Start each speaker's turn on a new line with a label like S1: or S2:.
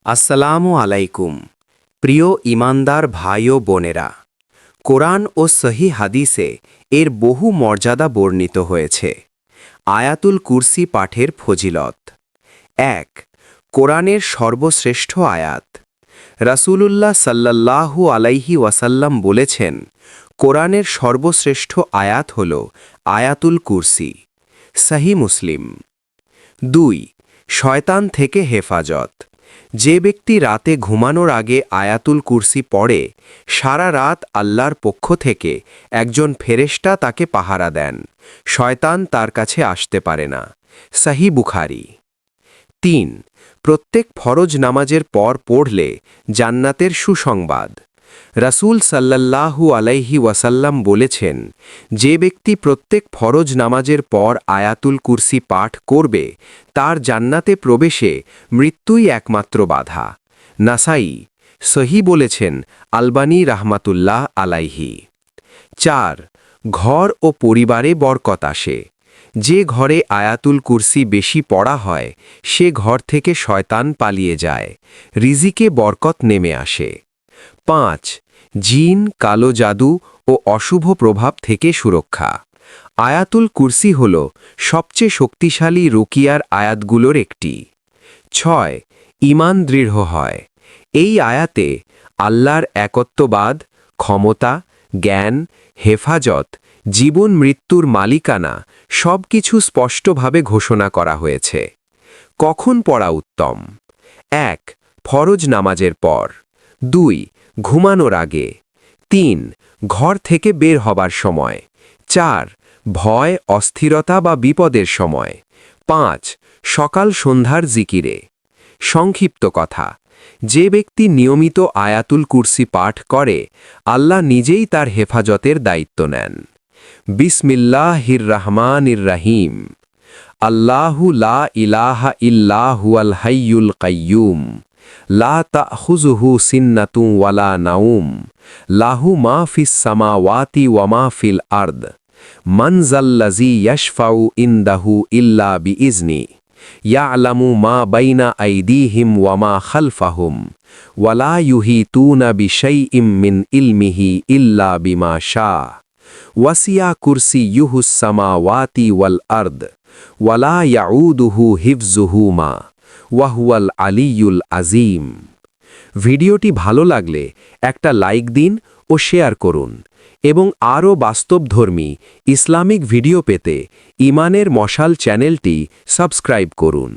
S1: আসসালামু আলাইকুম প্রিয় ইমানদার ভাই ও বোনেরা। কোরআন ও সহি হাদিসে এর বহু মর্যাদা বর্ণিত হয়েছে। আয়াতুল কুরসি পাঠের ফজিলত। ১। কোরআনের সর্বশ্রেষ্ঠ আয়াত। রাসূলুল্লাহ সাল্লাল্লাহু আলাইহি ওয়াসাল্লাম বলেছেন, কোরআনের সর্বশ্রেষ্ঠ আয়াত হল আয়াতুল কুরসি। সহি মুসলিম। ২। শয়তান থেকে হেফাজত। যে ব্যক্তি রাতে ঘুমানোর আগে আয়াতুল কুরসি পড়ে, সারা রাত আল্লাহর পক্ষ থেকে একজন ফেরেশতা তাকে পাহারা দেন, শয়তান তার কাছে আসতে পারে না। সহি বুখারী। ৩। প্রত্যেক ফরজ নামাজের পর পড়লে জান্নাতের সুসংবাদ। রাসূল সাল্লাল্লাহু আলাইহি ওয়াসাল্লাম বলেছেন, যে ব্যক্তি প্রত্যেক ফরজ নামাজের পর আয়াতুল কুরসি পাঠ করবে, তার জান্নাতে প্রবেশে মৃত্যুই একমাত্র বাধা। নাসাই। সহি বলেছেন আলবানী রাহমাতুল্লাহ আলাইহি। ৪। ঘর ও পরিবারে বরকত আসে। যে ঘরে আয়াতুল কুরসি বেশি পড়া হয়, সে ঘর থেকে শয়তান পালিয়ে যায়, রিজিকে বরকত নেমে আসে। ৫। জিন, কালো জাদু ও অশুভ প্রভাব থেকে সুরক্ষা। আয়াতুল কুরসি হল সবচেয়ে শক্তিশালী রুকিয়ার আয়াতগুলোর একটি। ৬। ঈমান দৃঢ় হয়। এই আয়াতে আল্লাহর একত্ববাদ, ক্ষমতা, জ্ঞান, হেফাজত, জীবন মৃত্যুর মালিকানা সবকিছু স্পষ্টভাবে ঘোষণা করা হয়েছে। কখন পড়া উত্তম? ১। ফরজ নামাজের পর। ২। ঘুমানোর আগে। ৩। ঘর থেকে বের হবার সময়। ৪। ভয়, অস্থিরতা বা বিপদের সময়। ৫। সকাল সন্ধ্যার জিকিরে। সংক্ষিপ্ত কথা, যে ব্যক্তি নিয়মিত আয়াতুল কুরসি পাঠ করে, আল্লাহ নিজেই তার হেফাজতের দায়িত্ব নেন। বিসমিল্লাহির রহমানির রহিম। আল্লাহু লা ইলাহা ইল্লা হুয়াল হাইয়ুল কাইয়্যুম। লা তাখুযুহু সিন্নাতুন ওয়ালা নাউম। লাহু মা ফিস সামাওয়াতি ওয়া মা ফিল আরদ। মান যাল্লাযী ইয়াশফাউ ইনদাহু ইল্লা বিইজনি। ইয়ালামু মা বাইনা আইদিহিম ওয়া মা খালফাহুম। ওয়া লা ইউহিতুনা বিশাইইম মিন ইলমিহি ইল্লা বিমা শাআ। ওয়াসিয়া কুরসিয়্যুহুস সামাওয়াতি ওয়াল আরদ। ওয়া লা ইয়াউদুহু হিফযুহুমা। ওয়াহুয়াল আলিয়ুল আজিম। ভিডিওটি ভালো লাগলে একটা লাইক দিন ও শেয়ার করুন, এবং আরও বাস্তবধর্মী ইসলামিক ভিডিও পেতে ইমানের মশাল চ্যানেলটি সাবস্ক্রাইব করুন।